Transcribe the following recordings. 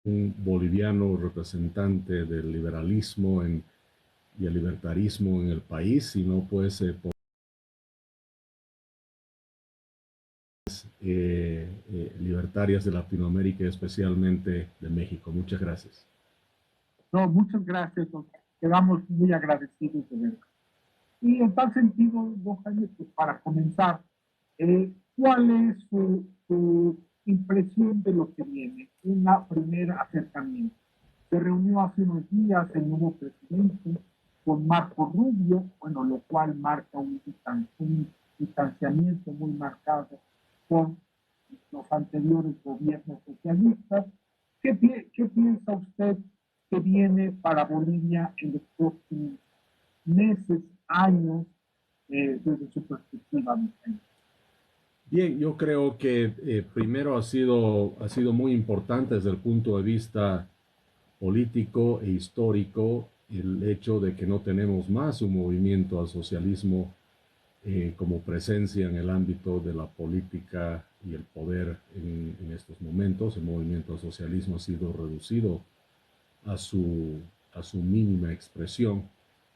un boliviano representante del liberalismo y el libertarismo en el país, sino pues por libertarias de Latinoamérica y especialmente de México. Muchas gracias. No, muchas gracias, don. Quedamos muy agradecidos de verdad. Y en tal sentido, don Jaime, pues para comenzar, ¿cuál es su impresión de lo que viene? Un primer acercamiento. Se reunió hace unos días el nuevo presidente con Marco Rubio, bueno, lo cual marca un distanciamiento muy marcado con los anteriores gobiernos socialistas. ¿Qué piensa usted que viene para Bolivia en los próximos meses, años, desde su perspectiva? Bien, yo creo que primero ha sido muy importante desde el punto de vista político e histórico el hecho de que no tenemos más un movimiento al socialismo como presencia en el ámbito de la política y el poder en estos momentos. El movimiento al socialismo ha sido reducido a a su mínima expresión.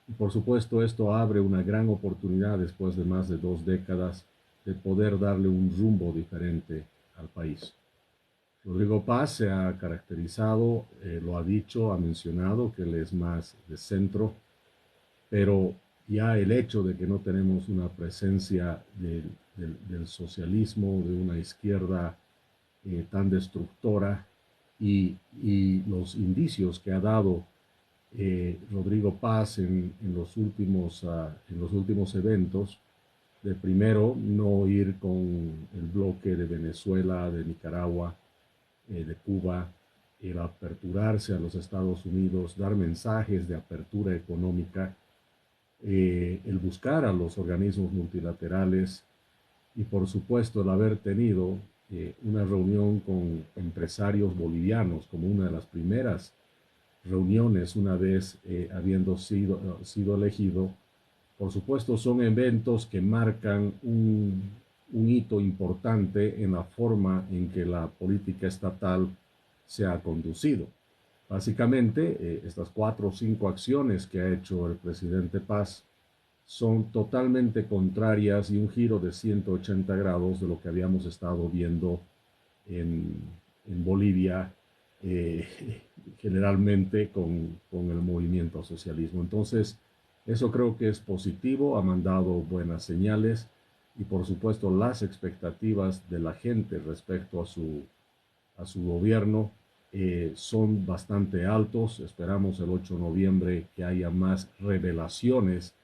Y por supuesto esto abre una gran oportunidad después de más de 2 décadas de poder darle un rumbo diferente al país. Rodrigo Paz se ha caracterizado, lo ha dicho, ha mencionado que él es más de centro, pero ya el hecho de que no tenemos una presencia del socialismo, de una izquierda tan destructora y los indicios que ha dado Rodrigo Paz en los últimos eventos, de primero no ir con el bloque de Venezuela, de Nicaragua, de Cuba, el aperturarse a los Estados Unidos, dar mensajes de apertura económica, el buscar a los organismos multilaterales y por supuesto el haber tenido una reunión con empresarios bolivianos como una de las primeras reuniones una vez habiendo sido elegido. Por supuesto son eventos que marcan un hito importante en la forma en que la política estatal se ha conducido. Básicamente, estas 4 o 5 acciones que ha hecho el presidente Paz son totalmente contrarias y un giro de 180 grados de lo que habíamos estado viendo en, en Bolivia, eh, generalmente con el movimiento al socialismo. Entonces, eso creo que es positivo, ha mandado buenas señales y por supuesto las expectativas de la gente respecto a su gobierno son bastante altos. Esperamos el 8 de noviembre que haya más revelaciones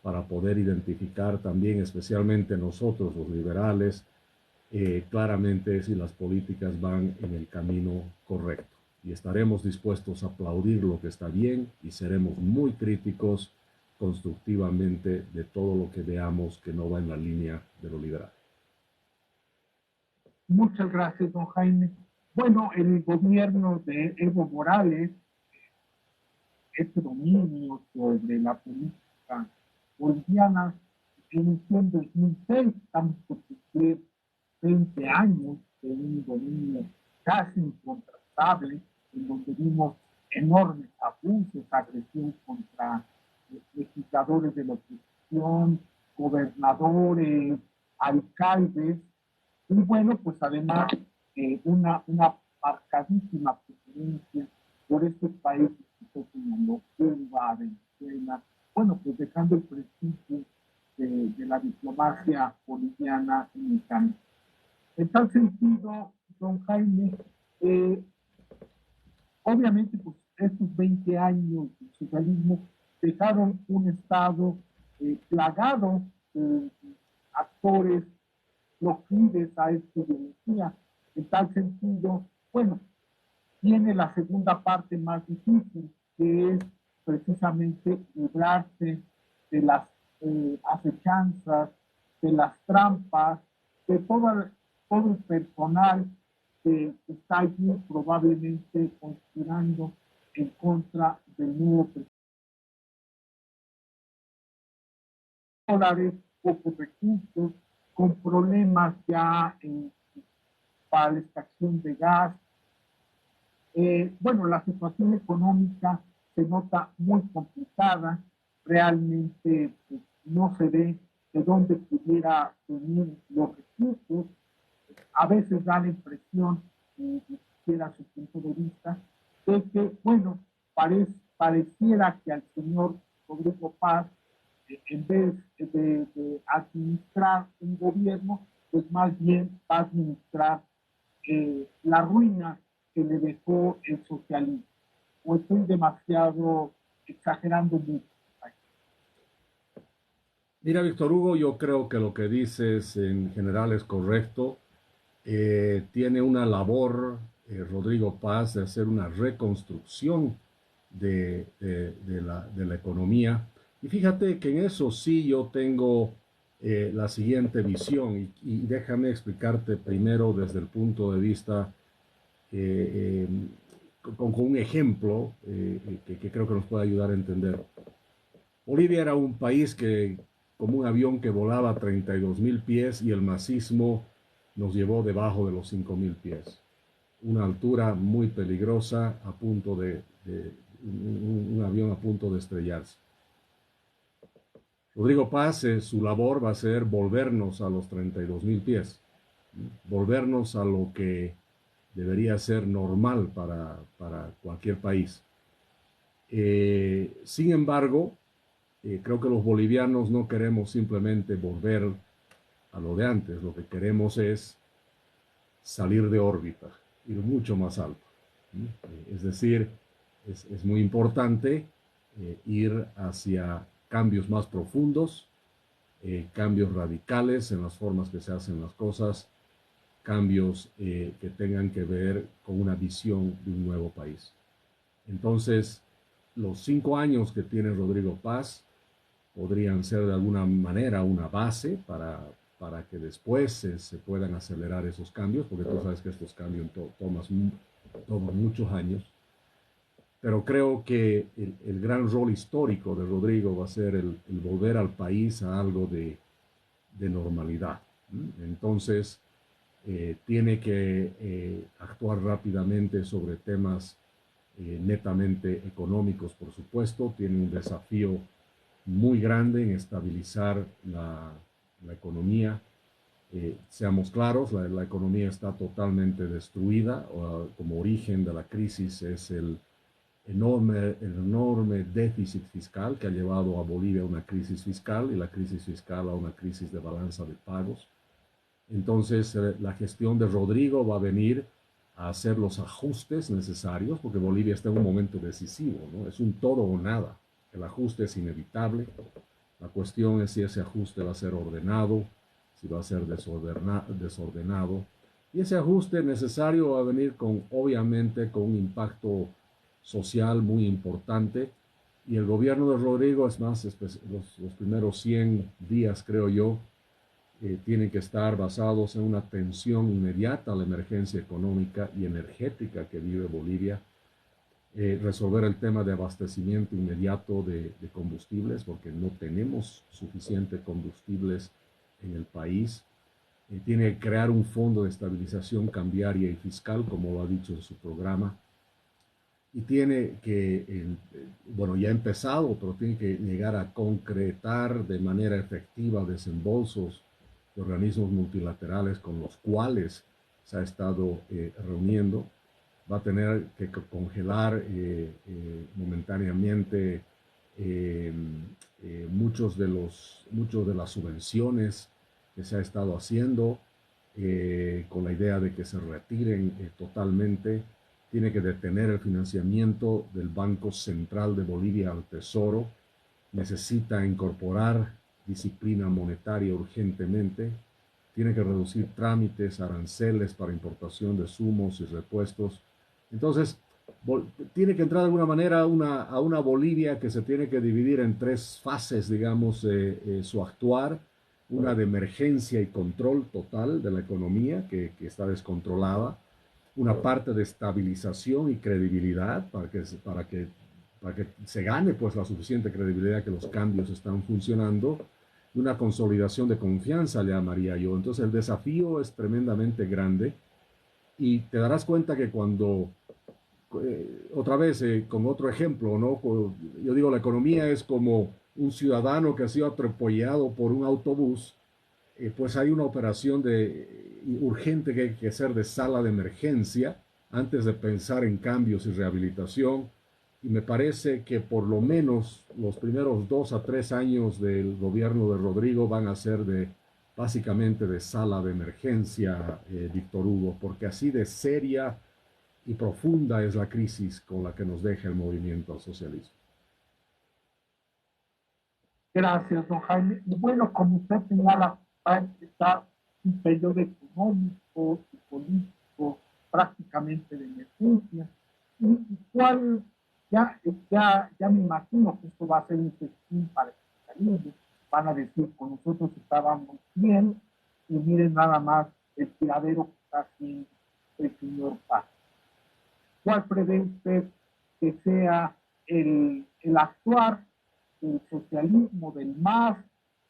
para poder identificar también, especialmente nosotros los liberales, claramente si las políticas van en el camino correcto. Y estaremos dispuestos a aplaudir lo que está bien y seremos muy críticos constructivamente de todo lo que veamos que no va en la línea de lo liberal. Muchas gracias, don Jaime. Bueno, el gobierno de Evo Morales, este dominio sobre la política boliviana, inició en 2006, estamos por cumplir 20 años de un dominio casi incontrastable, en donde vimos enormes abusos, agresión contra legisladores de la oposición, gobernadores, alcaldes, y bueno, pues además una marcadísima preferencia por estos países que son como Cuba, Venezuela, bueno, pues dejando el prestigio de la diplomacia boliviana en el camino. En tal sentido, don Jaime, eh, obviamente, pues estos 20 años de socialismo dejaron un Estado plagado de actores proclives a esta ideología. En tal sentido, bueno, viene la segunda parte más difícil, que es precisamente librarse de las acechanzas, de las trampas, de todo el personal que está allí probablemente conspirando en contra del nuevo presidente. Dólares, pocos recursos, con problemas ya para la extracción de gas, Bueno, la situación económica se nota muy complicada, realmente pues, no se ve de dónde pudiera venir los recursos, a veces da la impresión, ni siquiera su punto de vista, de que, bueno, pareciera que al señor Rodrigo Paz, en vez de administrar un gobierno, pues más bien va a administrar la ruina que le dejó el socialismo. O estoy demasiado exagerando mucho. Mira, Víctor Hugo, yo creo que lo que dices en general es correcto. Tiene una labor, Rodrigo Paz, de hacer una reconstrucción de la economía. Y fíjate que en eso sí yo tengo la siguiente visión y déjame explicarte primero desde el punto de vista eh, con un ejemplo que creo que nos puede ayudar a entender. Bolivia era un país que, como un avión que volaba a 32.000 pies y el masismo nos llevó debajo de los 5.000 pies. Una altura muy peligrosa, a punto de un avión a punto de estrellarse. Rodrigo Paz, su labor va a ser volvernos a los 32.000 pies, volvernos a lo que debería ser normal para cualquier país. Sin embargo, creo que los bolivianos no queremos simplemente volver a lo de antes, lo que queremos es salir de órbita, ir mucho más alto. Es decir, es muy importante ir hacia cambios más profundos, cambios radicales en las formas que se hacen las cosas, cambios que tengan que ver con una visión de un nuevo país. Entonces, los 5 años que tiene Rodrigo Paz podrían ser de alguna manera una base para que después se puedan acelerar esos cambios, porque tú sabes que estos cambios toman muchos años. Pero creo que el gran rol histórico de Rodrigo va a ser el volver al país a algo de normalidad. Entonces, tiene que actuar rápidamente sobre temas netamente económicos, por supuesto. Tiene un desafío muy grande en estabilizar la economía. Seamos claros, la economía está totalmente destruida. Como origen de la crisis es el enorme déficit fiscal que ha llevado a Bolivia a una crisis fiscal y la crisis fiscal a una crisis de balanza de pagos. Entonces, la gestión de Rodrigo va a venir a hacer los ajustes necesarios, porque Bolivia está en un momento decisivo, ¿no? Es un todo o nada. El ajuste es inevitable. La cuestión es si ese ajuste va a ser ordenado, si va a ser desordenado. Y ese ajuste necesario va a venir obviamente, con un impacto social muy importante. Y el gobierno de Rodrigo, es más, los primeros 100 días, creo yo, tienen que estar basados en una atención inmediata a la emergencia económica y energética que vive Bolivia, resolver el tema de abastecimiento inmediato de combustibles, porque no tenemos suficiente combustibles en el país. Tiene que crear un fondo de estabilización cambiaria y fiscal, como lo ha dicho en su programa, y tiene que, bueno, ya ha empezado, pero tiene que llegar a concretar de manera efectiva desembolsos de organismos multilaterales con los cuales se ha estado reuniendo. Va a tener que congelar momentáneamente muchos de las subvenciones que se ha estado haciendo, con la idea de que se retiren totalmente. Tiene que detener el financiamiento del Banco Central de Bolivia al Tesoro. Necesita incorporar disciplina monetaria urgentemente. Tiene que reducir trámites, aranceles para importación de insumos y repuestos. Entonces, tiene que entrar de alguna manera a una Bolivia que se tiene que dividir en 3 fases, digamos, su actuar. Una de emergencia y control total de la economía que está descontrolada, una parte de estabilización y credibilidad para que se gane pues la suficiente credibilidad que los cambios están funcionando, y una consolidación de confianza, le llamaría yo. Entonces el desafío es tremendamente grande y te darás cuenta que otra vez, con otro ejemplo, ¿no? Yo digo, la economía es como un ciudadano que ha sido atropellado por un autobús, pues hay una operación urgente que hay que hacer de sala de emergencia antes de pensar en cambios y rehabilitación. Y me parece que por lo menos los primeros 2 a 3 años del gobierno de Rodrigo van a ser básicamente de sala de emergencia, Víctor Hugo, porque así de seria y profunda es la crisis con la que nos deja el movimiento al socialismo. Gracias, don Jaime. Y bueno, como usted señala, está un periodo económico y político prácticamente de emergencia, y cuál ya me imagino que esto va a ser un festín para el socialismo. Van a decir, con nosotros estábamos bien, y miren nada más el tiradero que está haciendo el señor Paz. ¿Cuál prevé usted que sea el actuar del socialismo, del MAS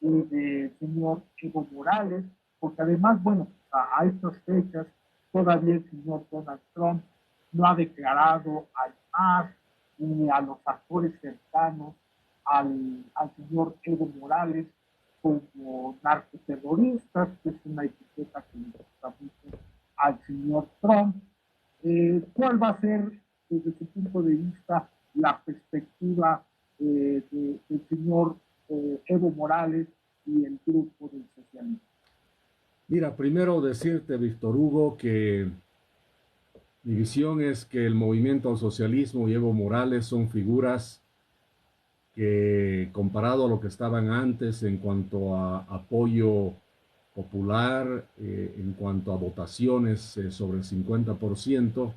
y del señor Evo Morales? Porque además, bueno, a estas fechas todavía el señor Donald Trump no ha declarado al MAS ni a los actores cercanos al señor Evo Morales como narcoterroristas, que es una etiqueta que le gusta mucho al señor Trump. ¿Cuál va a ser, desde su punto de vista, la perspectiva del señor Evo Morales y el grupo del socialismo? Mira, primero decirte, Víctor Hugo, que mi visión es que el movimiento al socialismo y Evo Morales son figuras que, comparado a lo que estaban antes en cuanto a apoyo popular, en cuanto a votaciones sobre el 50%,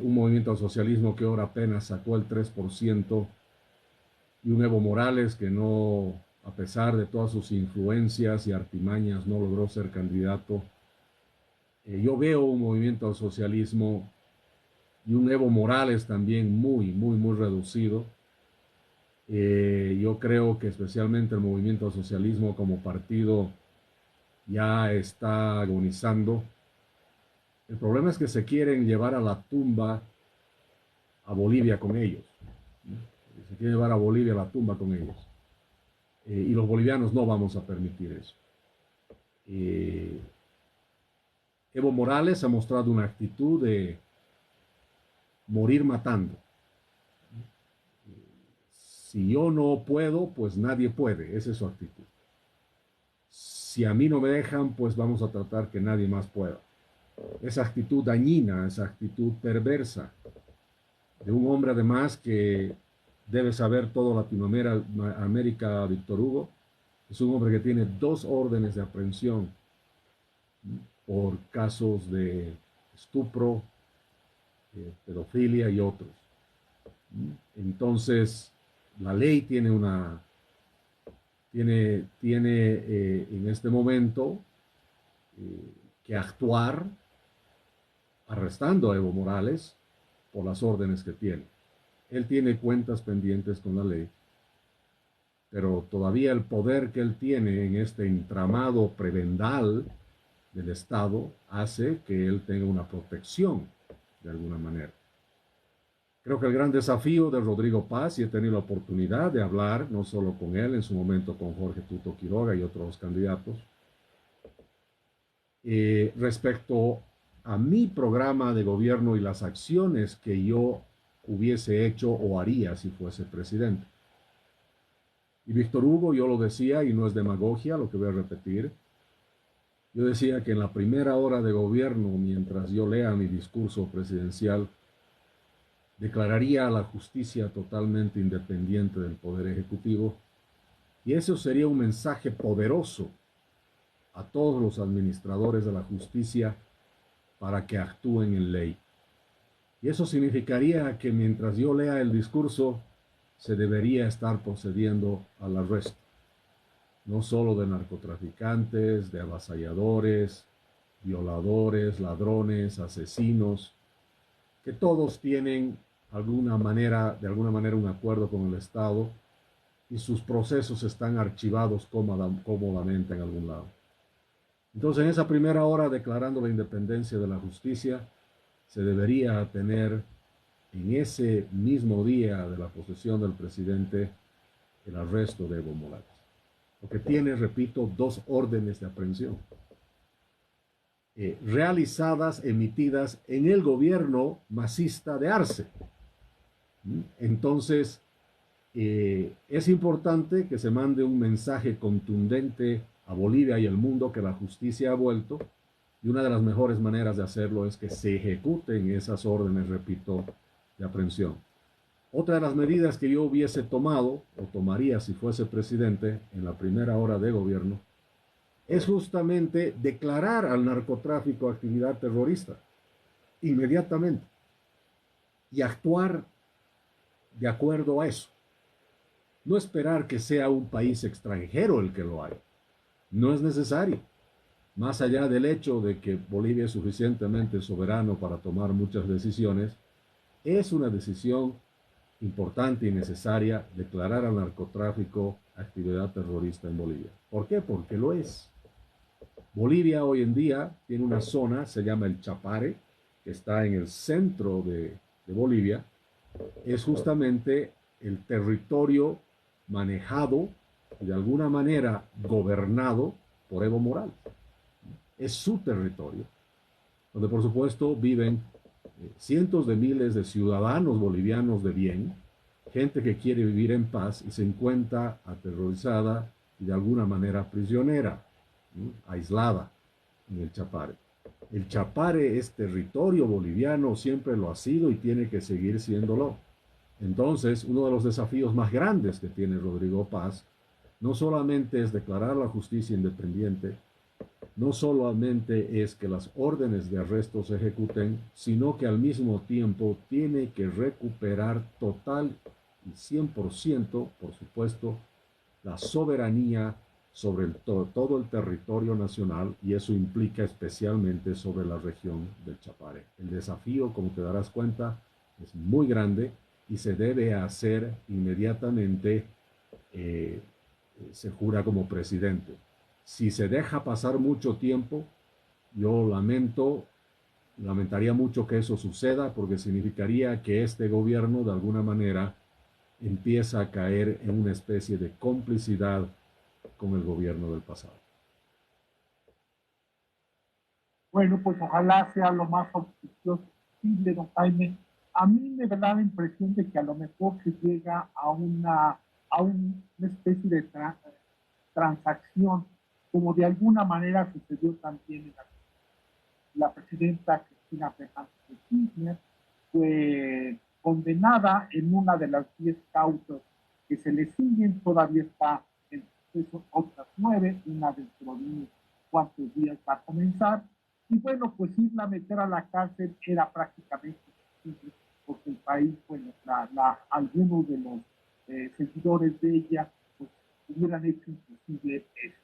un movimiento al socialismo que ahora apenas sacó el 3%, y un Evo Morales que no, a pesar de todas sus influencias y artimañas, no logró ser candidato. Yo veo un movimiento al socialismo y un Evo Morales también muy reducido. Yo creo que especialmente el movimiento al socialismo como partido ya está agonizando. El problema es que se quieren llevar a la tumba a Bolivia con ellos. Se quieren llevar a Bolivia a la tumba con ellos. Y los bolivianos no vamos a permitir eso. Evo Morales ha mostrado una actitud de morir matando. Si yo no puedo, pues nadie puede. Esa es su actitud. Si a mí no me dejan, pues vamos a tratar que nadie más pueda. Esa actitud dañina, esa actitud perversa de un hombre además que debe saber todo Latinoamérica, Víctor Hugo, es un hombre que tiene 2 órdenes de aprehensión por casos de estupro, pedofilia y otros. Entonces, la ley tiene en este momento que actuar arrestando a Evo Morales por las órdenes que tiene. Él tiene cuentas pendientes con la ley, pero todavía el poder que él tiene en este entramado prebendal del Estado hace que él tenga una protección de alguna manera. Creo que el gran desafío de Rodrigo Paz, y he tenido la oportunidad de hablar no solo con él, en su momento con Jorge Tuto Quiroga y otros candidatos, respecto a mi programa de gobierno y las acciones que yo hubiese hecho o haría si fuese presidente. Y Víctor Hugo, yo lo decía, y no es demagogia lo que voy a repetir, yo decía que en la primera hora de gobierno, mientras yo lea mi discurso presidencial, declararía a la justicia totalmente independiente del Poder Ejecutivo, y eso sería un mensaje poderoso a todos los administradores de la justicia para que actúen en ley. Y eso significaría que mientras yo lea el discurso, se debería estar procediendo al arresto, no solo de narcotraficantes, de avasalladores, violadores, ladrones, asesinos, que todos tienen de alguna manera un acuerdo con el Estado y sus procesos están archivados cómodamente en algún lado. Entonces, en esa primera hora, declarando la independencia de la justicia, se debería tener en ese mismo día de la posesión del presidente el arresto de Evo Morales. Porque tiene, repito, dos órdenes de aprehensión realizadas, emitidas en el gobierno masista de Arce. Entonces, es importante que se mande un mensaje contundente a Bolivia y al mundo que la justicia ha vuelto, y una de las mejores maneras de hacerlo es que se ejecuten esas órdenes, repito, de aprehensión. Otra de las medidas que yo hubiese tomado, o tomaría si fuese presidente en la primera hora de gobierno, es justamente declarar al narcotráfico actividad terrorista inmediatamente y actuar de acuerdo a eso. No esperar que sea un país extranjero el que lo haga. No es necesario. Más allá del hecho de que Bolivia es suficientemente soberano para tomar muchas decisiones, es una decisión importante y necesaria declarar al narcotráfico actividad terrorista en Bolivia. ¿Por qué? Porque lo es. Bolivia hoy en día tiene una zona, se llama el Chapare, que está en el centro de Bolivia. Es justamente el territorio manejado y de alguna manera gobernado por Evo Morales. Es su territorio, donde por supuesto viven cientos de miles de ciudadanos bolivianos de bien, gente que quiere vivir en paz y se encuentra aterrorizada y de alguna manera prisionera, ¿no? Aislada en el Chapare. El Chapare es territorio boliviano, siempre lo ha sido y tiene que seguir siéndolo. Entonces, uno de los desafíos más grandes que tiene Rodrigo Paz no solamente es declarar la justicia independiente, no solamente es que las órdenes de arresto se ejecuten, sino que al mismo tiempo tiene que recuperar total y 100%, por supuesto, la soberanía sobre todo el territorio nacional, y eso implica especialmente sobre la región del Chapare. El desafío, como te darás cuenta, es muy grande y se debe hacer inmediatamente, se jura como presidente. Si se deja pasar mucho tiempo, yo lamentaría mucho que eso suceda, porque significaría que este gobierno de alguna manera empieza a caer en una especie de complicidad con el gobierno del pasado. Bueno, pues ojalá sea lo más auspicioso posible, don Jaime. A mí me da la impresión de que a lo mejor se llega a una especie de transacción, como de alguna manera sucedió también en la presidenta Cristina Fernández de Kirchner, fue condenada en una de las 10 causas que se le siguen, todavía está en proceso otras 9, una dentro de unos cuantos días va a comenzar, y bueno, pues irla a meter a la cárcel era prácticamente imposible, porque el país, bueno, algunos de los seguidores de ella, pues hubieran hecho imposible eso.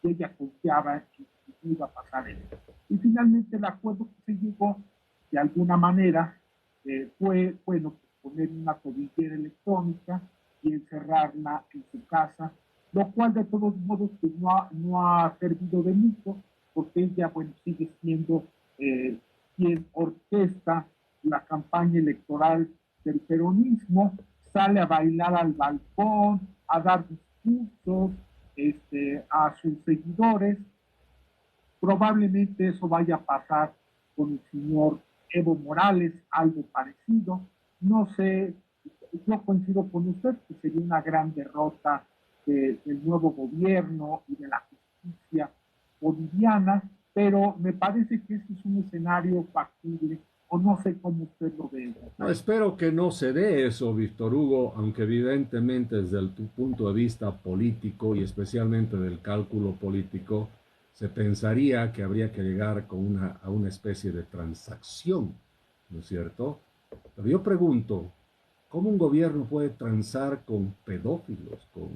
Y ella confiaba en que no iba a pasar eso. Y finalmente el acuerdo que se llegó, de alguna manera, fue, bueno, poner una tobillera electrónica y encerrarla en su casa, lo cual de todos modos pues, no ha servido de mucho, porque ella, bueno, sigue siendo quien orquesta la campaña electoral del peronismo, sale a bailar al balcón, a dar discursos a sus seguidores. Probablemente eso vaya a pasar con el señor Evo Morales, algo parecido. No sé, yo coincido con usted que sería una gran derrota del nuevo gobierno y de la justicia boliviana, pero me parece que este es un escenario factible, o no sé cómo usted lo ve. No, espero que no se dé eso, Víctor Hugo, aunque evidentemente desde tu punto de vista político y especialmente del cálculo político, se pensaría que habría que llegar a una especie de transacción, ¿no es cierto? Pero yo pregunto, ¿cómo un gobierno puede transar con pedófilos, con,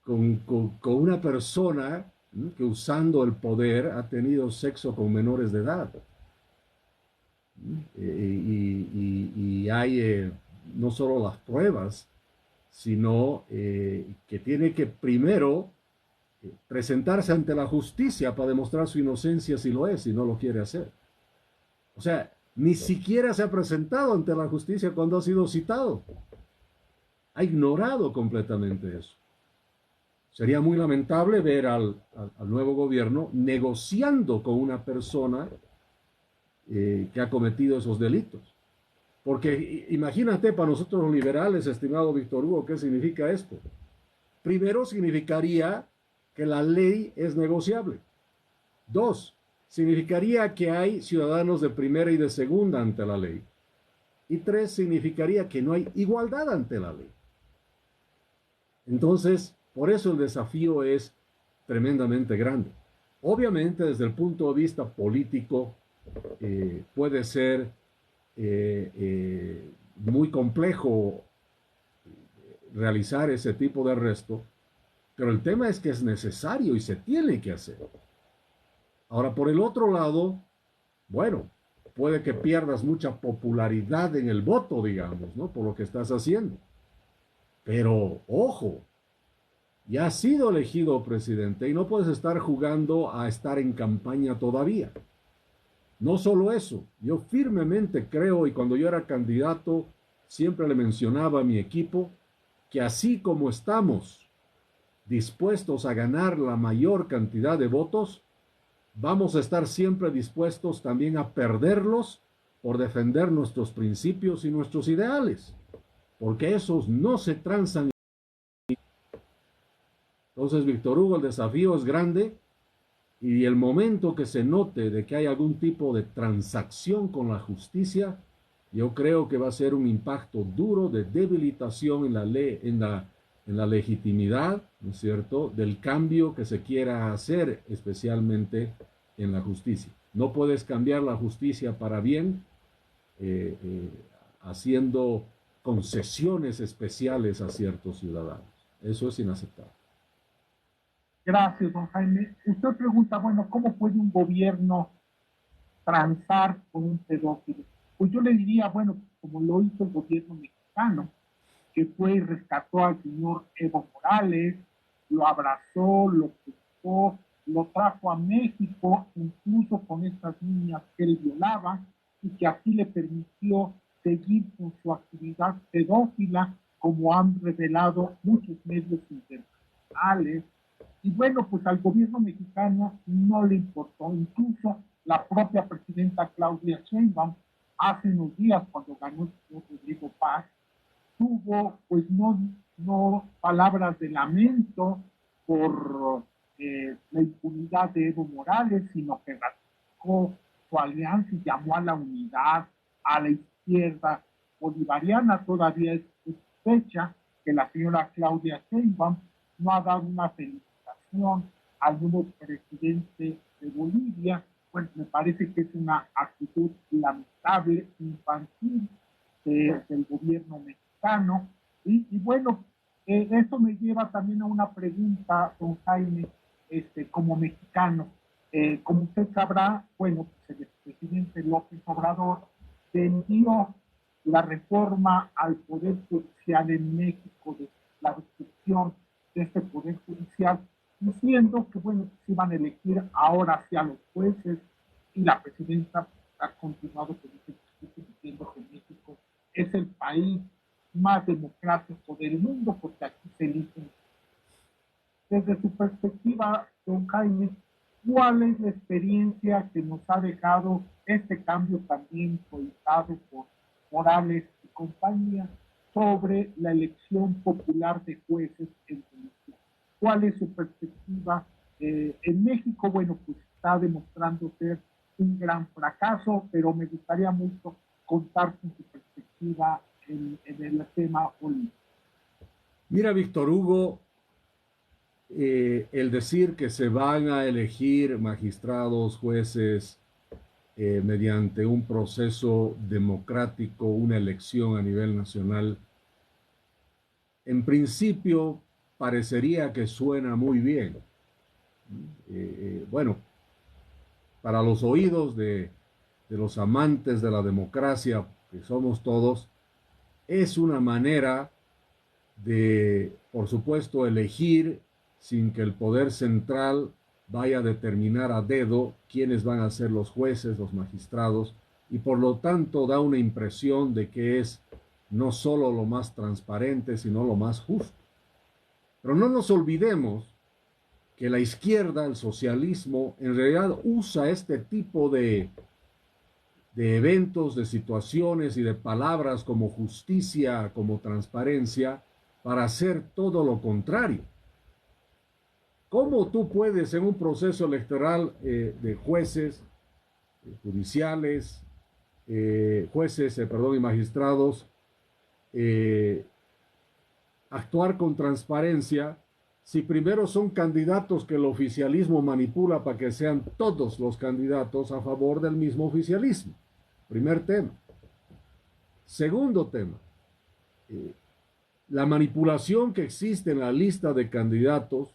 con una persona, ¿no?, que usando el poder ha tenido sexo con menores de edad? Y hay no solo las pruebas, sino que tiene que primero presentarse ante la justicia para demostrar su inocencia si lo es y no lo quiere hacer. O sea, ni siquiera se ha presentado ante la justicia cuando ha sido citado. Ha ignorado completamente eso. Sería muy lamentable ver al nuevo gobierno negociando con una persona que ha cometido esos delitos. Porque imagínate para nosotros los liberales, estimado Víctor Hugo, ¿qué significa esto? Primero, significaría que la ley es negociable. Dos, significaría que hay ciudadanos de primera y de segunda ante la ley. Y tres, significaría que no hay igualdad ante la ley. Entonces, por eso el desafío es tremendamente grande. Obviamente, desde el punto de vista político, puede ser muy complejo realizar ese tipo de arresto, pero el tema es que es necesario y se tiene que hacer. Ahora, por el otro lado, bueno, puede que pierdas mucha popularidad en el voto, digamos, ¿no? Por lo que estás haciendo. Pero, ojo, ya has sido elegido presidente y no puedes estar jugando a estar en campaña todavía. No solo eso, yo firmemente creo, y cuando yo era candidato, siempre le mencionaba a mi equipo, que así como estamos dispuestos a ganar la mayor cantidad de votos, vamos a estar siempre dispuestos también a perderlos por defender nuestros principios y nuestros ideales, porque esos no se transan. Entonces, Víctor Hugo, el desafío es grande y el momento que se note de que hay algún tipo de transacción con la justicia, yo creo que va a ser un impacto duro de debilitación en la ley, en la legitimidad, ¿no es cierto?, del cambio que se quiera hacer, especialmente en la justicia. No puedes cambiar la justicia para bien haciendo concesiones especiales a ciertos ciudadanos. Eso es inaceptable. Gracias, don Jaime. Usted pregunta, bueno, ¿cómo puede un gobierno transar con un pedófilo? Pues yo le diría, bueno, como lo hizo el gobierno mexicano, que fue y rescató al señor Evo Morales, lo abrazó, lo buscó, lo trajo a México, incluso con estas niñas que él violaba, y que así le permitió seguir con su actividad pedófila, como han revelado muchos medios internacionales. Y bueno, pues al gobierno mexicano no le importó, incluso la propia presidenta Claudia Sheinbaum, hace unos días cuando ganó el señor Rodrigo Paz, tuvo pues no palabras de lamento por la impunidad de Evo Morales, sino que ratificó su alianza y llamó a la unidad, a la izquierda bolivariana. Todavía es fecha que la señora Claudia Sheinbaum no ha dado una felicitación al nuevo presidente de Bolivia. Pues me parece que es una actitud lamentable, infantil del gobierno mexicano. Y bueno, eso me lleva también a una pregunta, don Jaime, como mexicano. Como usted sabrá, bueno, pues el presidente López Obrador vendió la reforma al Poder Judicial en México, de la destrucción de este Poder Judicial, diciendo que, bueno, se iban a elegir ahora hacia los jueces, y la presidenta ha continuado con ese discurso diciendo que México es el país más democrático del mundo porque aquí se eligen. Desde su perspectiva, don Jaime, ¿cuál es la experiencia que nos ha dejado este cambio también solicitado por Morales y compañía sobre la elección popular de jueces en México? ¿Cuál es su perspectiva? En México, bueno, pues está demostrando ser un gran fracaso, pero me gustaría mucho contar con su perspectiva en el tema político. Mira, Víctor Hugo, el decir que se van a elegir magistrados, jueces, mediante un proceso democrático, una elección a nivel nacional, en principio parecería que suena muy bien. Bueno, para los oídos de los amantes de la democracia, que somos todos, es una manera de, por supuesto, elegir sin que el poder central vaya a determinar a dedo quiénes van a ser los jueces, los magistrados, y por lo tanto da una impresión de que es no solo lo más transparente, sino lo más justo. Pero no nos olvidemos que la izquierda, el socialismo, en realidad usa este tipo de eventos, de situaciones y de palabras como justicia, como transparencia, para hacer todo lo contrario. ¿Cómo tú puedes en un proceso electoral de jueces, judiciales, y magistrados, actuar con transparencia si primero son candidatos que el oficialismo manipula para que sean todos los candidatos a favor del mismo oficialismo? Primer tema. Segundo tema, la manipulación que existe en la lista de candidatos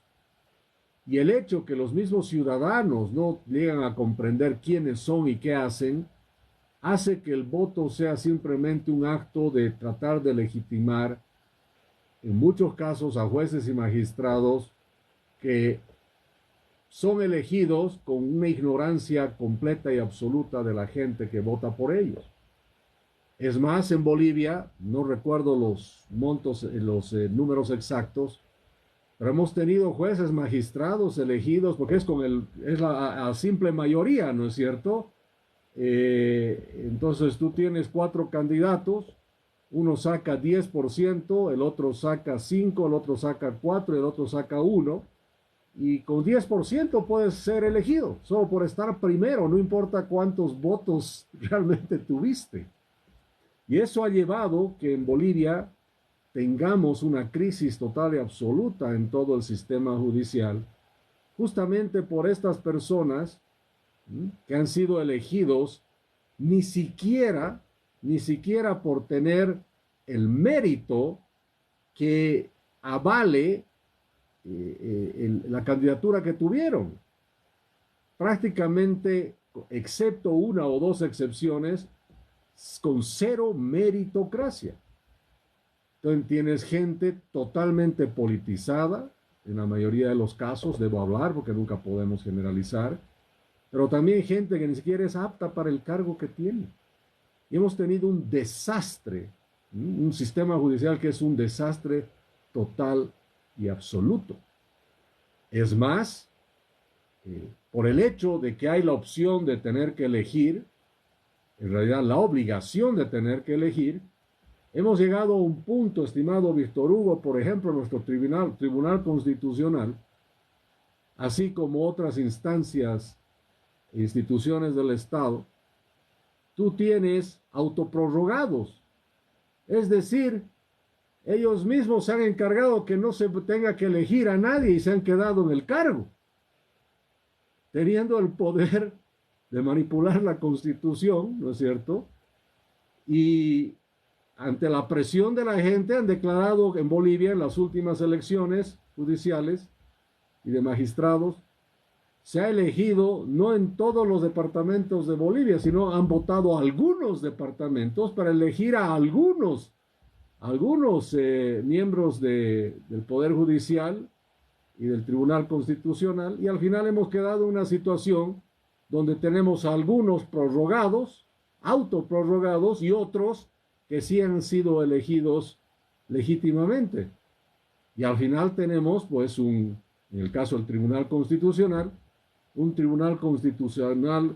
y el hecho que los mismos ciudadanos no llegan a comprender quiénes son y qué hacen, hace que el voto sea simplemente un acto de tratar de legitimar, en muchos casos, a jueces y magistrados que son elegidos con una ignorancia completa y absoluta de la gente que vota por ellos. Es más, en Bolivia, no recuerdo los montos, los números exactos, pero hemos tenido jueces, magistrados elegidos, porque es la simple mayoría, ¿no es cierto? Entonces tú tienes 4 candidatos, uno saca 10%, el otro saca 5%, el otro saca 4%, el otro saca 1%, y con 10% puedes ser elegido, solo por estar primero, no importa cuántos votos realmente tuviste. Y eso ha llevado que en Bolivia tengamos una crisis total y absoluta en todo el sistema judicial, justamente por estas personas que han sido elegidos ni siquiera por tener el mérito que avale la candidatura que tuvieron. Prácticamente, excepto 1 o 2 excepciones, con 0 meritocracia. Entonces tienes gente totalmente politizada, en la mayoría de los casos, debo hablar porque nunca podemos generalizar, pero también gente que ni siquiera es apta para el cargo que tiene. Y hemos tenido un desastre, un sistema judicial que es un desastre total y absoluto. Es más, por el hecho de que hay la opción de tener que elegir, en realidad la obligación de tener que elegir, hemos llegado a un punto, estimado Víctor Hugo, por ejemplo, nuestro Tribunal Constitucional, así como otras instancias e instituciones del Estado, tú tienes autoprorrogados. Es decir, ellos mismos se han encargado que no se tenga que elegir a nadie y se han quedado en el cargo, teniendo el poder de manipular la Constitución, ¿no es cierto? Y ante la presión de la gente han declarado en Bolivia, en las últimas elecciones judiciales y de magistrados, se ha elegido no en todos los departamentos de Bolivia, sino han votado algunos departamentos para elegir a algunos miembros del Poder Judicial y del Tribunal Constitucional, y al final hemos quedado en una situación donde tenemos algunos prorrogados, autoprorrogados, y otros que sí han sido elegidos legítimamente. Y al final tenemos, pues, en el caso del Tribunal Constitucional, un Tribunal Constitucional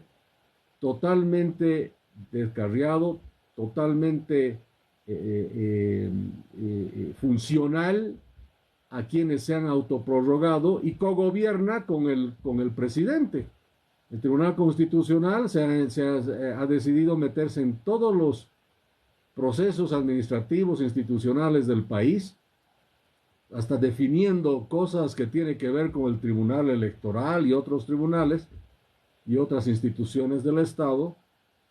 totalmente descarriado, totalmente funcional a quienes se han autoprorrogado y cogobierna con el presidente. El Tribunal Constitucional ha decidido meterse en todos los procesos administrativos e institucionales del país, hasta definiendo cosas que tienen que ver con el Tribunal Electoral y otros tribunales y otras instituciones del Estado.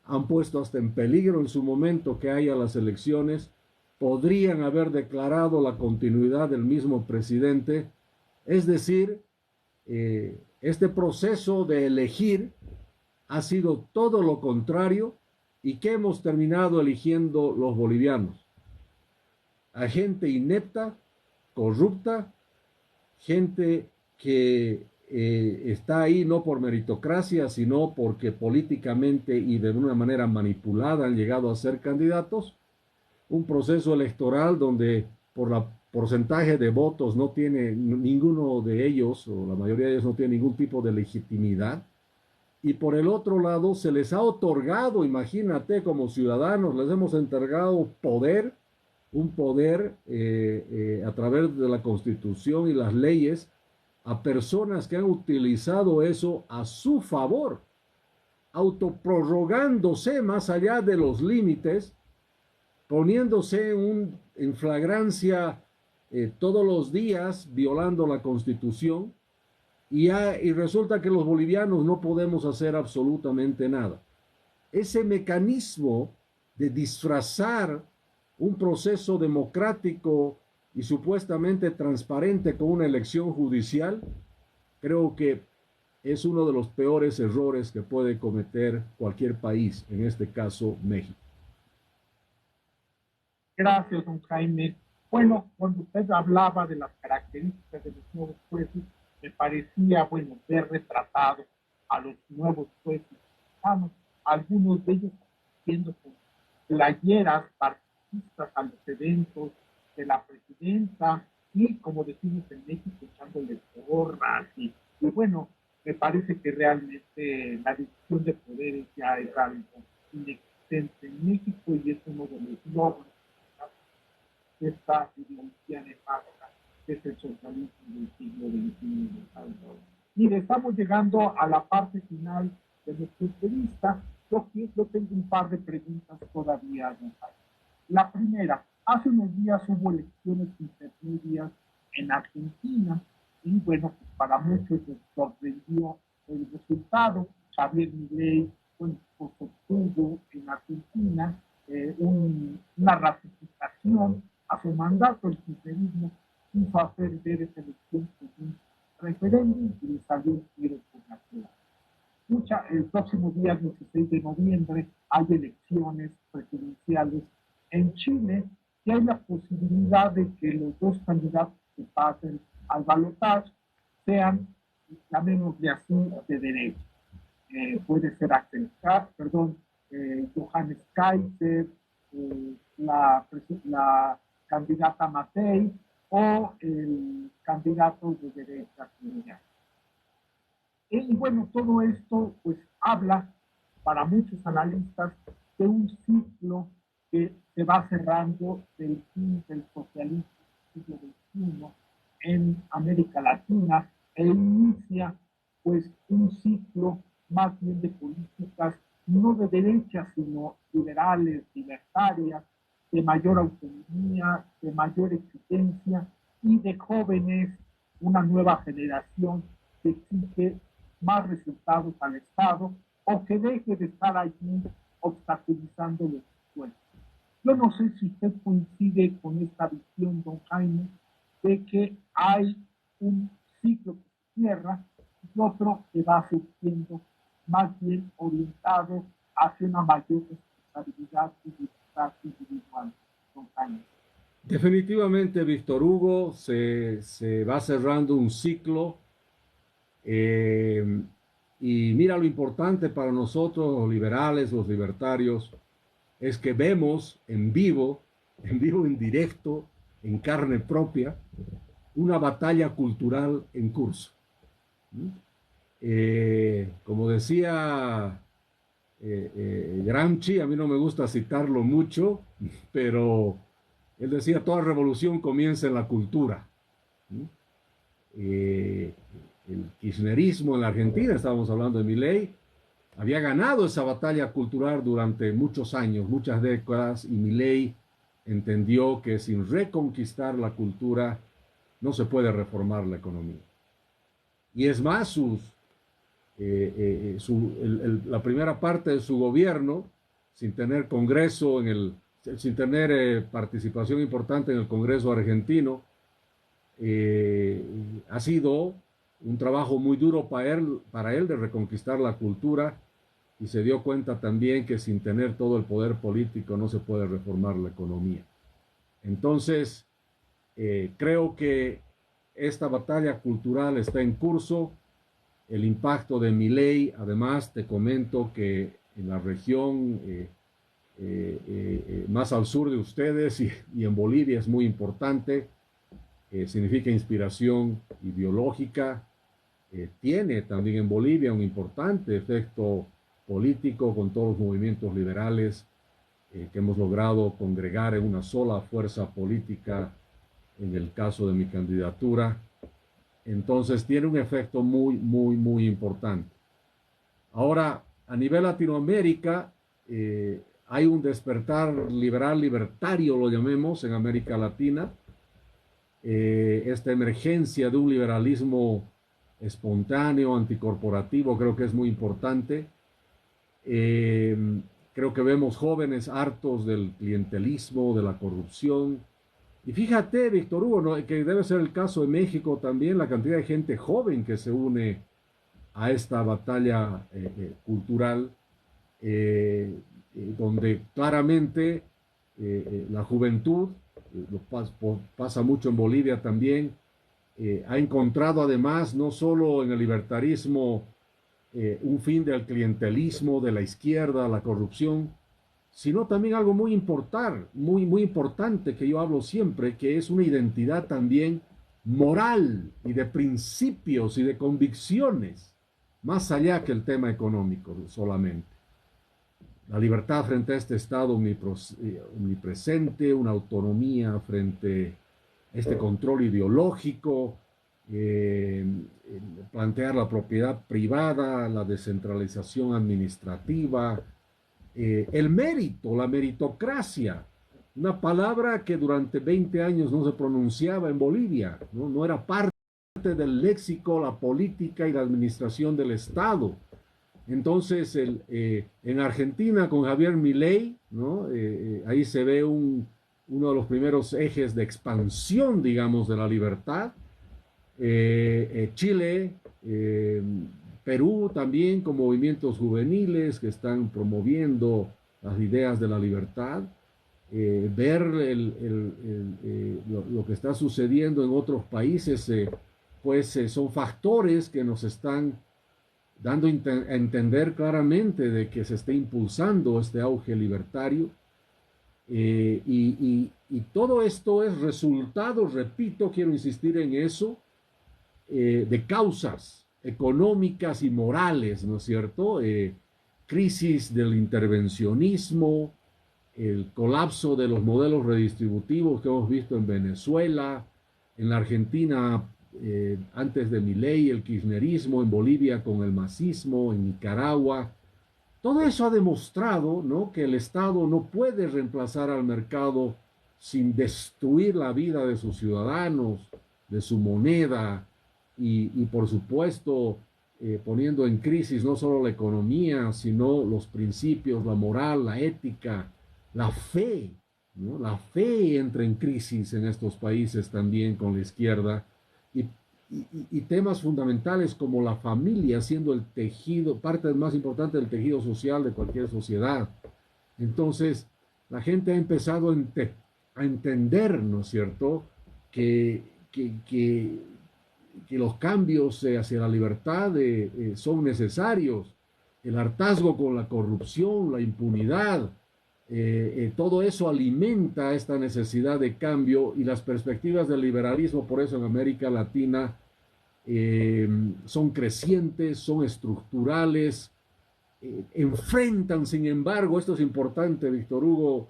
Han puesto hasta en peligro en su momento que haya las elecciones. Podrían haber declarado la continuidad del mismo presidente. Es decir, este proceso de elegir ha sido todo lo contrario. ¿Y qué hemos terminado eligiendo los bolivianos? A gente inepta, corrupta, gente que está ahí no por meritocracia, sino porque políticamente y de una manera manipulada han llegado a ser candidatos, un proceso electoral donde por la porcentaje de votos no tiene ninguno de ellos, o la mayoría de ellos no tiene ningún tipo de legitimidad, y por el otro lado se les ha otorgado, imagínate, como ciudadanos, les hemos entregado poder, un poder a través de la Constitución y las leyes, a personas que han utilizado eso a su favor, autoprorrogándose más allá de los límites, poniéndose en flagrancia todos los días, violando la Constitución, y resulta que los bolivianos no podemos hacer absolutamente nada. Ese mecanismo de disfrazar un proceso democrático y supuestamente transparente con una elección judicial, creo que es uno de los peores errores que puede cometer cualquier país, en este caso México. Gracias, don Jaime. Bueno, cuando usted hablaba de las características de los nuevos jueces, me parecía, bueno, ver retratado a los nuevos jueces mexicanos, algunos de ellos siendo con playeras partidistas a los eventos de la presidenta y, como decimos en México, echándole porras y bueno, me parece que realmente la división de poderes ya es algo inexistente en México y es uno de los logros de esta ideología nefasta que es el socialismo del siglo XXI. Mire, estamos llegando a la parte final de nuestra entrevista. Yo tengo un par de preguntas todavía. La primera, hace unos días hubo elecciones intermedias en Argentina y bueno, pues para muchos les sorprendió el resultado. Javier Milei pues, obtuvo en Argentina una ratificación a su mandato. El kirchnerismo quiso hacer ver esa elección como un referéndum y le salió un tiro por la culata. El próximo día 16 de noviembre hay elecciones presidenciales en Chile y hay la posibilidad de que los dos candidatos que pasen al balotaje sean, llamémosle así, de derecha. Puede ser Johannes Kaiser, la candidata Matei o el candidato de derecha. Y bueno, todo esto pues habla para muchos analistas de un ciclo que se va cerrando del fin del socialismo del siglo XXI en América Latina e inicia pues un ciclo más bien de políticas no de derecha sino liberales, libertarias, de mayor autonomía, de mayor exigencia y de jóvenes, una nueva generación que exige más resultados al Estado o que deje de estar allí obstaculizando los esfuerzos. Yo no sé si usted coincide con esta visión, don Jaime, de que hay un ciclo que se cierra y otro que va surgiendo más bien orientado hacia una mayor responsabilidad y libertad individual, don Jaime. Definitivamente, Víctor Hugo, se va cerrando un ciclo. Y mira, lo importante para nosotros, los liberales, los libertarios, es que vemos en vivo, en directo, en carne propia, una batalla cultural en curso. Como decía Gramsci, a mí no me gusta citarlo mucho, pero él decía, toda revolución comienza en la cultura. El kirchnerismo en la Argentina, estábamos hablando de Milei, había ganado esa batalla cultural durante muchos años, muchas décadas, y Milei entendió que sin reconquistar la cultura no se puede reformar la economía. Y es más, la primera parte de su gobierno, sin tener congreso, sin tener participación importante en el Congreso argentino, ha sido un trabajo muy duro para él de reconquistar la cultura, y se dio cuenta también que sin tener todo el poder político no se puede reformar la economía. Entonces, creo que esta batalla cultural está en curso. El impacto de Milei, además te comento que en la región más al sur de ustedes y en Bolivia es muy importante, significa inspiración ideológica, tiene también en Bolivia un importante efecto político con todos los movimientos liberales que hemos logrado congregar en una sola fuerza política en el caso de mi candidatura. Entonces tiene un efecto muy importante. Ahora, a nivel Latinoamérica, hay un despertar liberal, libertario, lo llamemos, en América Latina. Esta emergencia de un liberalismo espontáneo, anticorporativo, creo que es muy importante. Creo que vemos jóvenes hartos del clientelismo, de la corrupción. Y fíjate, Víctor Hugo, ¿no?, que debe ser el caso de México también, la cantidad de gente joven que se une a esta batalla cultural, donde claramente la juventud, pasa mucho en Bolivia también, ha encontrado además no solo en el libertarismo un fin del clientelismo, de la izquierda, la corrupción, sino también algo muy importante que yo hablo siempre, que es una identidad también moral y de principios y de convicciones, más allá que el tema económico solamente. La libertad frente a este Estado omnipresente, una autonomía frente a este control ideológico, plantear la propiedad privada, la descentralización administrativa, el mérito, la meritocracia, una palabra que durante 20 años no se pronunciaba en Bolivia, no era parte del léxico, la política y la administración del Estado. Entonces, en Argentina con Javier Milei, ¿no? Ahí se ve uno de los primeros ejes de expansión, digamos, de la libertad. Chile, Perú también con movimientos juveniles que están promoviendo las ideas de la libertad. Ver lo que está sucediendo en otros países, pues son factores que nos están dando a entender claramente de que se está impulsando este auge libertario. Y todo esto es resultado, repito, quiero insistir en eso, de causas económicas y morales, ¿no es cierto? Crisis del intervencionismo, el colapso de los modelos redistributivos que hemos visto en Venezuela, en la Argentina antes de Milei, el kirchnerismo, en Bolivia con el masismo, en Nicaragua. Todo eso ha demostrado, ¿no?, que el Estado no puede reemplazar al mercado sin destruir la vida de sus ciudadanos, de su moneda y por supuesto, poniendo en crisis no solo la economía, sino los principios, la moral, la ética, la fe, ¿no? La fe entra en crisis en estos países también con la izquierda y temas fundamentales como la familia siendo el tejido, parte más importante del tejido social de cualquier sociedad. Entonces, la gente ha empezado a entender, ¿no es cierto?, que los cambios hacia la libertad son necesarios. El hartazgo con la corrupción, la impunidad, todo eso alimenta esta necesidad de cambio y las perspectivas del liberalismo, por eso en América Latina, son crecientes, son estructurales, enfrentan, sin embargo, esto es importante, Víctor Hugo,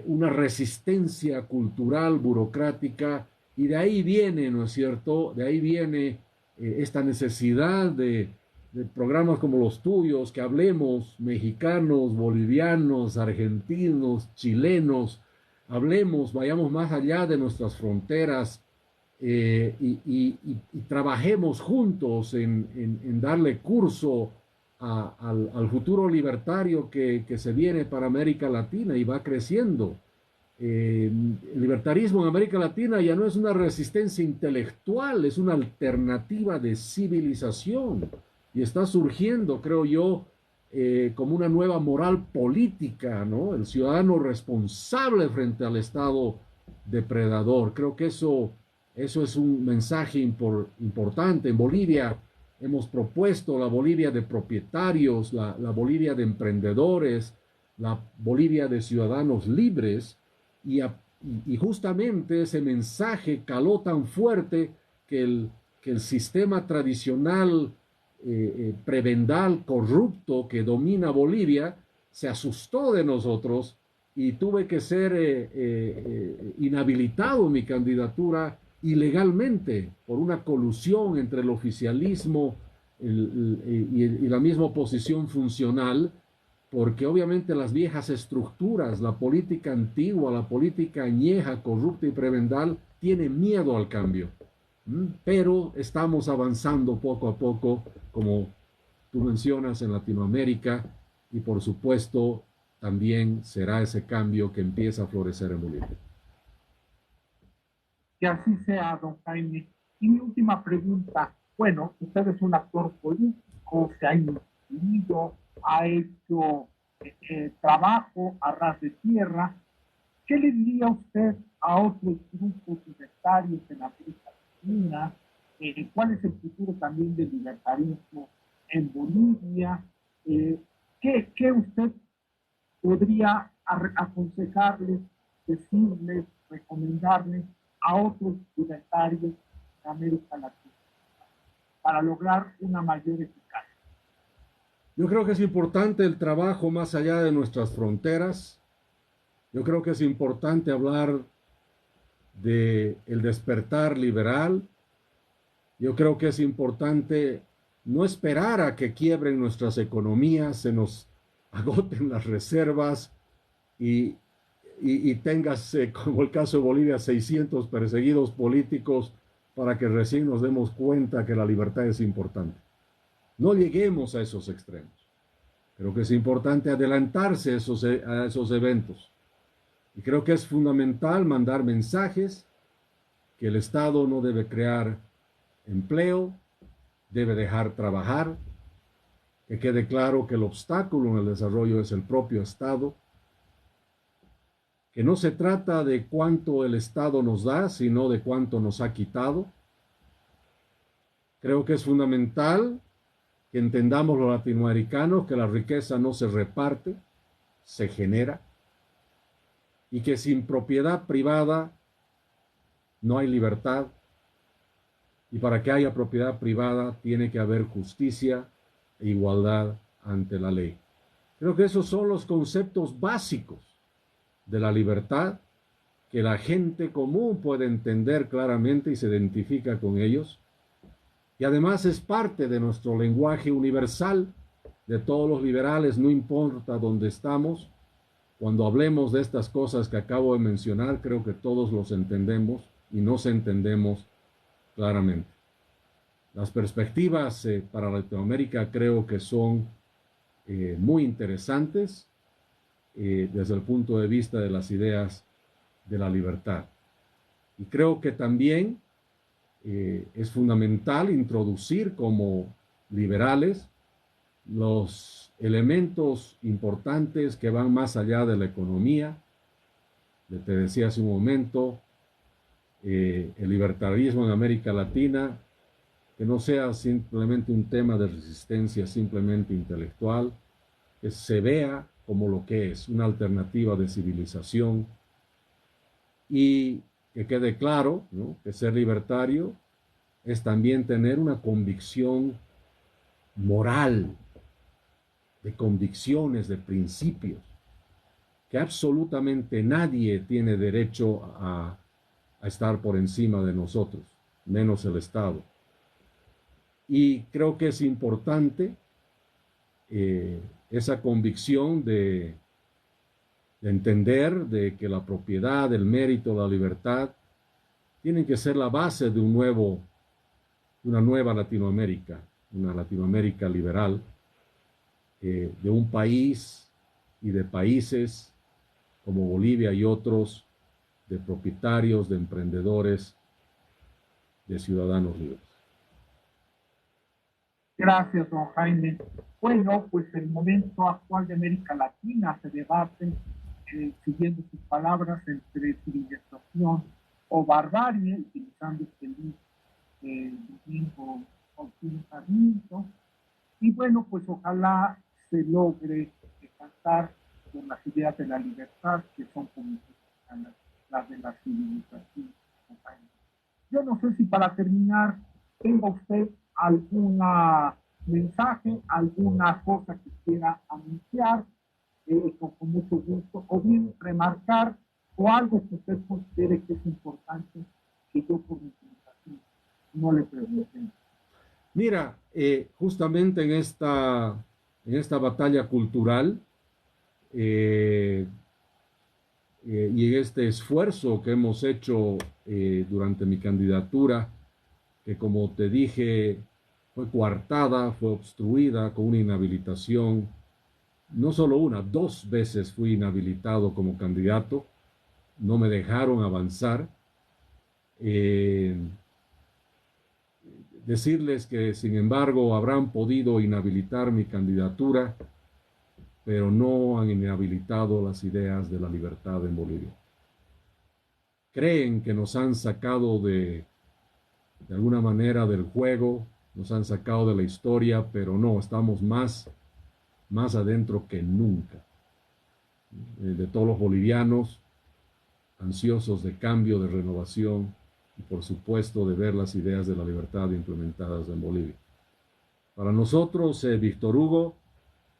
una resistencia cultural, burocrática, y de ahí viene, ¿no es cierto?, de ahí viene esta necesidad de programas como los tuyos, que hablemos mexicanos, bolivianos, argentinos, chilenos, hablemos, vayamos más allá de nuestras fronteras y trabajemos juntos en darle curso al futuro libertario que se viene para América Latina y va creciendo. El libertarismo en América Latina ya no es una resistencia intelectual, es una alternativa de civilización y está surgiendo, creo yo, como una nueva moral política, ¿no? El ciudadano responsable frente al Estado depredador. Creo que eso Eso es un mensaje importante. En Bolivia hemos propuesto la Bolivia de propietarios, la Bolivia de emprendedores, la Bolivia de ciudadanos libres, y, y justamente ese mensaje caló tan fuerte que el sistema tradicional prebendal corrupto que domina Bolivia se asustó de nosotros y tuve que ser inhabilitado mi candidatura ilegalmente por una colusión entre el oficialismo y la misma oposición funcional, porque obviamente las viejas estructuras, la política antigua, la política añeja, corrupta y prebendal, tiene miedo al cambio. Pero estamos avanzando poco a poco, como tú mencionas, en Latinoamérica, y por supuesto también será ese cambio que empieza a florecer en Bolivia. Que así sea, don Jaime. Y mi última pregunta, bueno, usted es un actor político, se ha inscrito, ha hecho trabajo a ras de tierra. ¿Qué le diría usted a otros grupos libertarios en América Latina? ¿Cuál es el futuro también del libertarismo en Bolivia? ¿Qué usted podría aconsejarles, decirles, recomendarles a otros libertarios de América Latina para lograr una mayor eficacia? Yo creo que es importante el trabajo más allá de nuestras fronteras. Yo creo que es importante hablar de el despertar liberal. Yo creo que es importante no esperar a que quiebren nuestras economías, se nos agoten las reservas y tengas, como el caso de Bolivia, 600 perseguidos políticos para que recién nos demos cuenta que la libertad es importante. No lleguemos a esos extremos. Creo que es importante adelantarse a esos eventos. Y creo que es fundamental mandar mensajes que el Estado no debe crear empleo, debe dejar trabajar, que quede claro que el obstáculo en el desarrollo es el propio Estado, que no se trata de cuánto el Estado nos da, sino de cuánto nos ha quitado. Creo que es fundamental que entendamos los latinoamericanos que la riqueza no se reparte, se genera, y que sin propiedad privada no hay libertad, y para que haya propiedad privada tiene que haber justicia e igualdad ante la ley. Creo que esos son los conceptos básicos de la libertad que la gente común puede entender claramente y se identifica con ellos. Y además es parte de nuestro lenguaje universal de todos los liberales, no importa dónde estamos. Cuando hablemos de estas cosas que acabo de mencionar, creo que todos los entendemos y nos entendemos claramente. Las perspectivas para Latinoamérica creo que son muy interesantes desde el punto de vista de las ideas de la libertad. Y creo que también es fundamental introducir como liberales los elementos importantes que van más allá de la economía. Te decía hace un momento, el libertarismo en América Latina, que no sea simplemente un tema de resistencia simplemente intelectual, que se vea como lo que es, una alternativa de civilización, y que quede claro, ¿no?, que ser libertario es también tener una convicción moral, de convicciones, de principios, que absolutamente nadie tiene derecho a estar por encima de nosotros, menos el Estado. Y creo que es importante esa convicción de entender de que la propiedad, el mérito, la libertad tienen que ser la base de una nueva Latinoamérica, una Latinoamérica liberal, de un país y de países como Bolivia y otros, de propietarios, de emprendedores, de ciudadanos libres. Gracias, don Jaime. Bueno, pues el momento actual de América Latina se debate, siguiendo sus palabras, entre civilización o barbarie, realizando este libro domingo Sarmiento. Y bueno, pues ojalá se logre cantar con las ideas de la libertad que son como las de la civilización. Yo no sé si para terminar tenga usted alguna mensaje, alguna cosa que quiera anunciar, con mucho gusto, o bien remarcar, o algo que usted considere que es importante que yo por mi presentación no le pregunte. Mira, justamente en esta batalla cultural y en este esfuerzo que hemos hecho durante mi candidatura, que como te dije, fue coartada, fue obstruida con una inhabilitación, no solo una, dos veces fui inhabilitado como candidato, no me dejaron avanzar. Decirles que, sin embargo, habrán podido inhabilitar mi candidatura, pero no han inhabilitado las ideas de la libertad en Bolivia. Creen que nos han sacado de alguna manera del juego, nos han sacado de la historia, pero no, estamos más adentro que nunca. De todos los bolivianos, ansiosos de cambio, de renovación y por supuesto de ver las ideas de la libertad implementadas en Bolivia. Para nosotros, Víctor Hugo,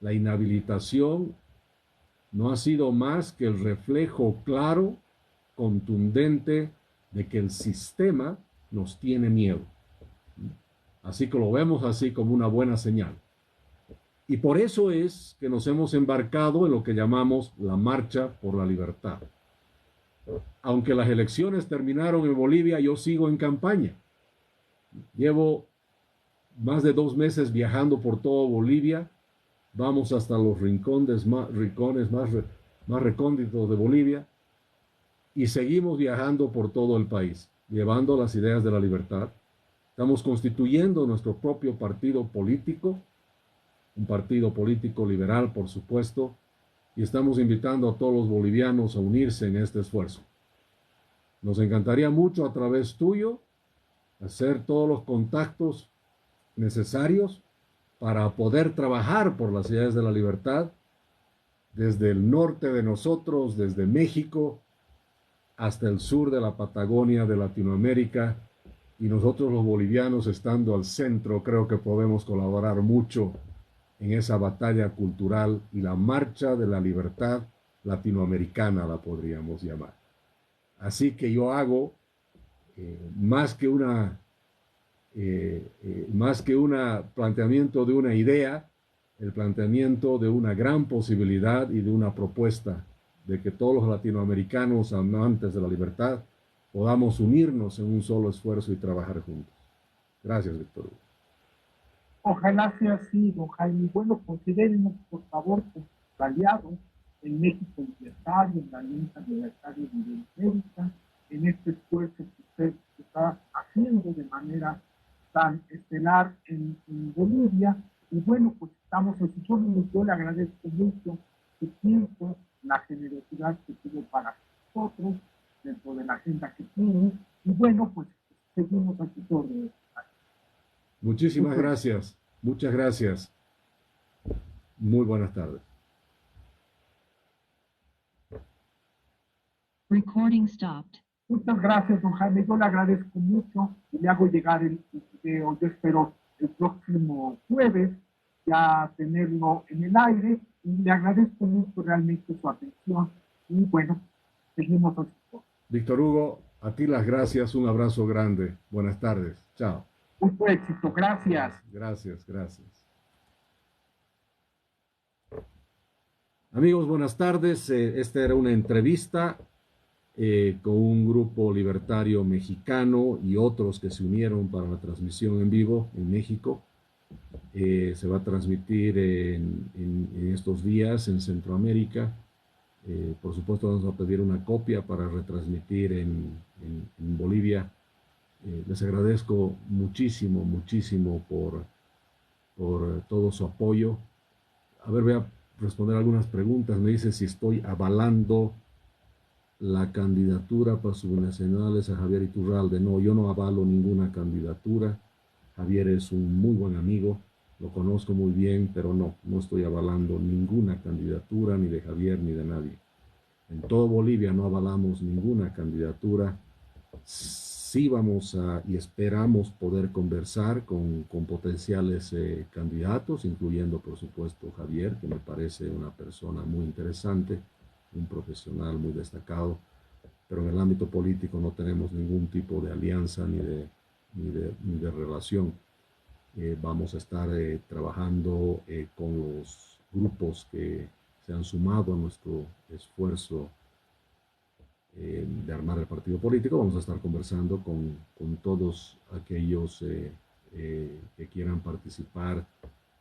la inhabilitación no ha sido más que el reflejo claro, contundente, de que el sistema nos tiene miedo. Así que lo vemos así como una buena señal. Y por eso es que nos hemos embarcado en lo que llamamos la Marcha por la Libertad. Aunque las elecciones terminaron en Bolivia, yo sigo en campaña. Llevo más de 2 meses viajando por todo Bolivia. Vamos hasta los rincones más recónditos de Bolivia y seguimos viajando por todo el país, llevando las ideas de la libertad. Estamos constituyendo nuestro propio partido político, un partido político liberal, por supuesto, y estamos invitando a todos los bolivianos a unirse en este esfuerzo. Nos encantaría mucho a través tuyo hacer todos los contactos necesarios para poder trabajar por las ideas de la libertad desde el norte de nosotros, desde México, hasta el sur de la Patagonia de Latinoamérica, y nosotros los bolivianos estando al centro creo que podemos colaborar mucho en esa batalla cultural y la marcha de la libertad latinoamericana la podríamos llamar. Así que yo hago más que un planteamiento de una idea, el planteamiento de una gran posibilidad y de una propuesta de que todos los latinoamericanos amantes de la libertad podamos unirnos en un solo esfuerzo y trabajar juntos. Gracias, Víctor Hugo. Ojalá sea así, don Jaime. Bueno, considérenos, por favor, como aliados en México Libertario, en la Alianza Libertaria de América, en este esfuerzo que usted está haciendo de manera tan estelar en Bolivia. Y bueno, pues estamos en sus órdenes. Yo le agradezco mucho su tiempo, la generosidad que tuvo para nosotros, dentro de la agenda que tiene. Y bueno, pues seguimos aquí por... Muchísimas gracias. Muchas gracias. Muy buenas tardes. Recording stopped. Muchas gracias, don Jaime. Yo le agradezco mucho y le hago llegar el video. Yo espero el próximo jueves ya tenerlo en el aire y le agradezco mucho realmente su atención. Y bueno, seguimos así. Víctor Hugo, a ti las gracias. Un abrazo grande. Buenas tardes. Chao. Mucho éxito. Gracias. Gracias, gracias. Amigos, buenas tardes. Esta era una entrevista con un grupo libertario mexicano y otros que se unieron para la transmisión en vivo en México. Se va a transmitir en estos días en Centroamérica. Por supuesto, vamos a pedir una copia para retransmitir en Bolivia. Les agradezco muchísimo, muchísimo por todo su apoyo. A ver, voy a responder algunas preguntas. Me dice si estoy avalando la candidatura para subnacionales a Javier Iturralde. No, yo no avalo ninguna candidatura. Javier es un muy buen amigo, lo conozco muy bien, pero no estoy avalando ninguna candidatura, ni de Javier ni de nadie. En todo Bolivia no avalamos ninguna candidatura. Sí vamos y esperamos poder conversar con potenciales candidatos, incluyendo por supuesto Javier, que me parece una persona muy interesante, un profesional muy destacado, pero en el ámbito político no tenemos ningún tipo de alianza ni de relación. Vamos a estar trabajando con los grupos que se han sumado a nuestro esfuerzo de armar el partido político. Vamos a estar conversando con todos aquellos que quieran participar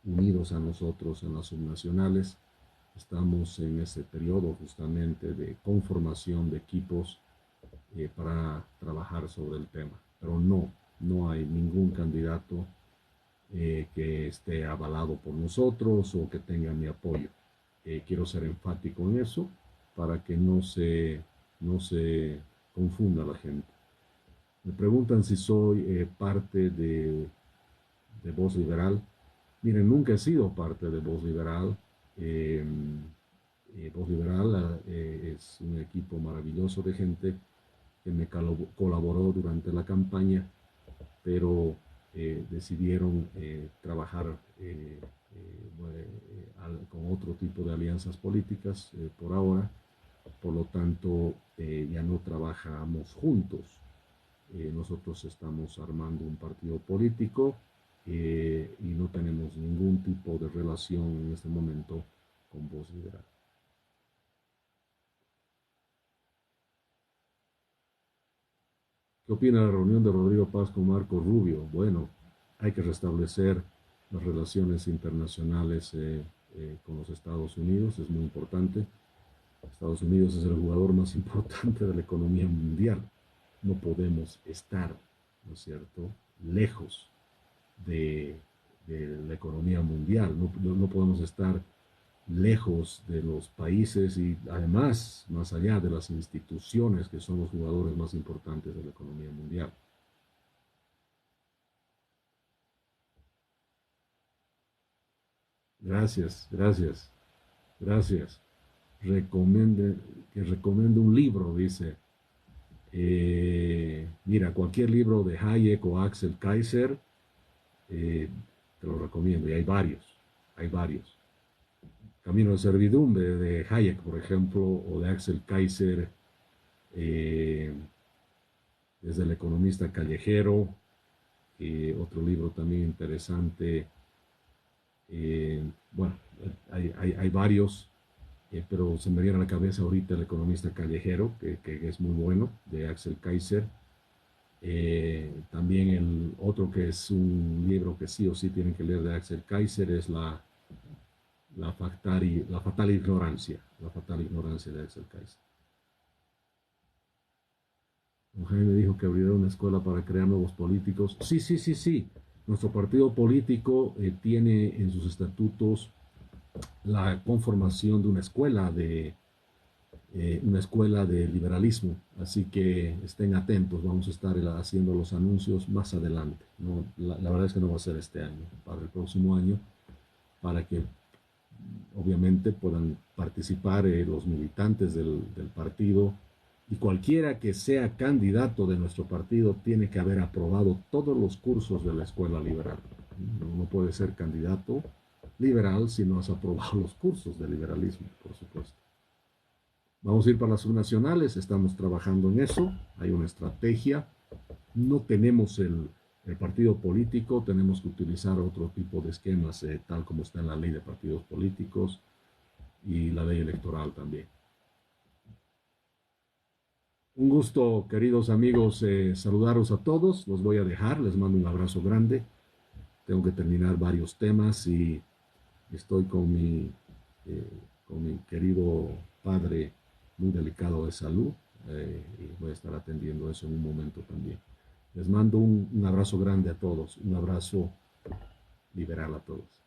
unidos a nosotros en las subnacionales. Estamos en ese periodo justamente de conformación de equipos para trabajar sobre el tema, pero no hay ningún candidato que esté avalado por nosotros o que tenga mi apoyo. Quiero ser enfático en eso para que no se confunda la gente. Me preguntan si soy parte de Voz Liberal. Miren, nunca he sido parte de Voz Liberal. Voz Liberal es un equipo maravilloso de gente que me colaboró durante la campaña, pero decidieron trabajar con otro tipo de alianzas políticas por ahora. Por lo tanto, ya no trabajamos juntos. Nosotros estamos armando un partido político y no tenemos ningún tipo de relación en este momento con Voz Liberal. ¿Qué opina de la reunión de Rodrigo Paz con Marco Rubio? Bueno, hay que restablecer las relaciones internacionales con los Estados Unidos, es muy importante. Estados Unidos es el jugador más importante de la economía mundial. No podemos estar, ¿no es cierto?, lejos de la economía mundial. No podemos estar lejos de los países y además más allá de las instituciones que son los jugadores más importantes de la economía mundial. Gracias, gracias, gracias. Que recomiende un libro, dice. Mira, cualquier libro de Hayek o Axel Kaiser, te lo recomiendo, y hay varios. Camino de servidumbre de Hayek, por ejemplo, o de Axel Kaiser, eh, desde el economista callejero, otro libro también interesante. Bueno, hay varios, pero se me viene a la cabeza ahorita el economista callejero, que es muy bueno, de Axel Kaiser. También el otro que es un libro que sí o sí tienen que leer de Axel Kaiser es la fatal ignorancia de Axel Kaiser. Don Jaime dijo que abrirá una escuela para crear nuevos políticos. Sí, sí, sí, sí. Nuestro partido político tiene en sus estatutos la conformación de una escuela de liberalismo, así que estén atentos, vamos a estar haciendo los anuncios más adelante. ¿No? La verdad es que no va a ser este año, para el próximo año, para que obviamente puedan participar los militantes del partido y cualquiera que sea candidato de nuestro partido tiene que haber aprobado todos los cursos de la escuela liberal. No puede ser candidato liberal si no has aprobado los cursos de liberalismo, por supuesto. Vamos a ir para las subnacionales, estamos trabajando en eso, hay una estrategia, no tenemos el partido político, tenemos que utilizar otro tipo de esquemas, tal como está en la ley de partidos políticos y la ley electoral también. Un gusto, queridos amigos, saludaros a todos, los voy a dejar, les mando un abrazo grande, tengo que terminar varios temas y estoy con mi querido padre muy delicado de salud y voy a estar atendiendo eso en un momento también. Les mando un abrazo grande a todos, un abrazo liberal a todos.